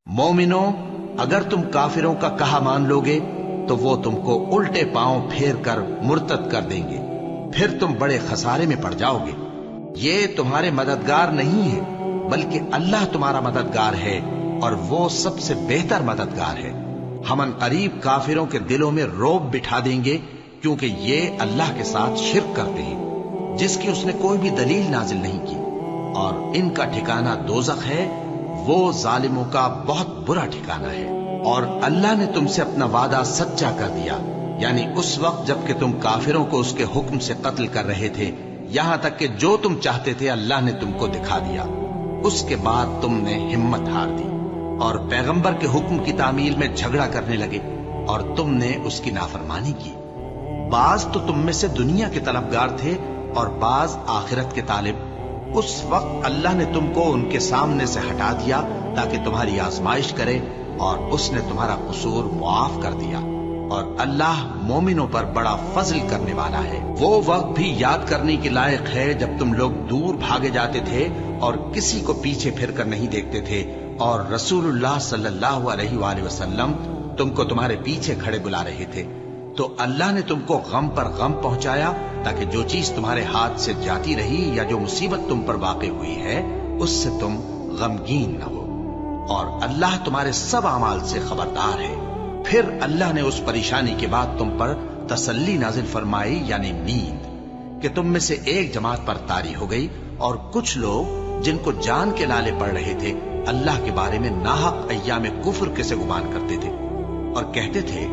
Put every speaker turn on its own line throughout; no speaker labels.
مومنو، اگر تم کافروں کا کہا مان لوگے تو وہ تم کو الٹے پاؤں پھیر کر مرتد کر دیں گے، پھر تم بڑے خسارے میں پڑ جاؤ گے۔ یہ تمہارے مددگار نہیں ہے بلکہ اللہ تمہارا مددگار ہے اور وہ سب سے بہتر مددگار ہے۔ ہم ان قریب کافروں کے دلوں میں رعب بٹھا دیں گے کیونکہ یہ اللہ کے ساتھ شرک کرتے ہیں جس کی اس نے کوئی بھی دلیل نازل نہیں کی، اور ان کا ٹھکانہ دوزخ ہے، وہ ظالموں کا بہت برا ٹھکانہ ہے۔ اور اللہ نے تم سے اپنا وعدہ سچا کر دیا، یعنی اس وقت جب کہ تم کافروں کو اس کے حکم سے قتل کر رہے تھے، یہاں تک کہ جو تم چاہتے تھے اللہ نے تم کو دکھا دیا۔ اس کے بعد تم نے ہمت ہار دی اور پیغمبر کے حکم کی تعمیل میں جھگڑا کرنے لگے اور تم نے اس کی نافرمانی کی۔ بعض تو تم میں سے دنیا کے طلبگار تھے اور بعض آخرت کے طالب۔ اس وقت اللہ نے تم کو ان کے سامنے سے ہٹا دیا تاکہ تمہاری آزمائش کرے، اور اس نے تمہارا قصور معاف کر دیا، اور اللہ مومنوں پر بڑا فضل کرنے والا ہے۔ وہ وقت بھی یاد کرنے کے لائق ہے جب تم لوگ دور بھاگے جاتے تھے اور کسی کو پیچھے پھر کر نہیں دیکھتے تھے، اور رسول اللہ صلی اللہ علیہ وآلہ وسلم تم کو تمہارے پیچھے کھڑے بلا رہے تھے، تو اللہ نے تم کو غم پر غم پہنچایا تاکہ جو چیز تمہارے ہاتھ سے جاتی رہی یا جو مصیبت تم پر واقع ہوئی ہے اس سے تم غمگین نہ ہو، اور اللہ تمہارے سب اعمال سے خبردار ہے۔ پھر اللہ نے اس پریشانی کے بعد تم پر تسلی نازل فرمائی، یعنی نیند، کہ تم میں سے ایک جماعت پر طاری ہو گئی، اور کچھ لوگ جن کو جان کے لالے پڑ رہے تھے اللہ کے بارے میں ناحق ایام کفر کے سے گمان کرتے تھے اور کہتے تھے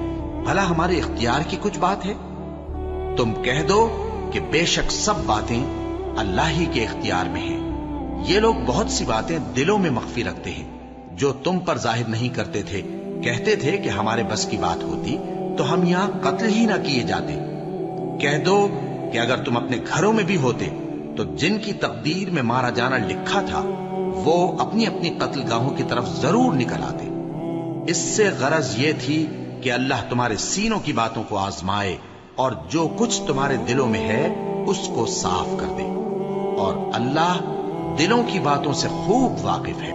بھلا ہمارے اختیار کی کچھ بات ہے؟ تم کہہ دو کہ بے شک سب باتیں اللہ ہی کے اختیار میں ہیں۔ یہ لوگ بہت سی باتیں دلوں میں مخفی رکھتے ہیں جو تم پر ظاہر نہیں کرتے تھے۔ کہتے تھے کہ ہمارے بس کی بات ہوتی تو ہم یہاں قتل ہی نہ کیے جاتے۔ کہہ دو کہ اگر تم اپنے گھروں میں بھی ہوتے تو جن کی تقدیر میں مارا جانا لکھا تھا وہ اپنی اپنی قتل گاہوں کی طرف ضرور نکل آتے۔ اس سے غرض یہ تھی کہ اللہ تمہارے سینوں کی باتوں کو آزمائے اور جو کچھ تمہارے دلوں میں ہے اس کو صاف کر دے، اور اللہ دلوں کی باتوں سے خوب واقف ہے۔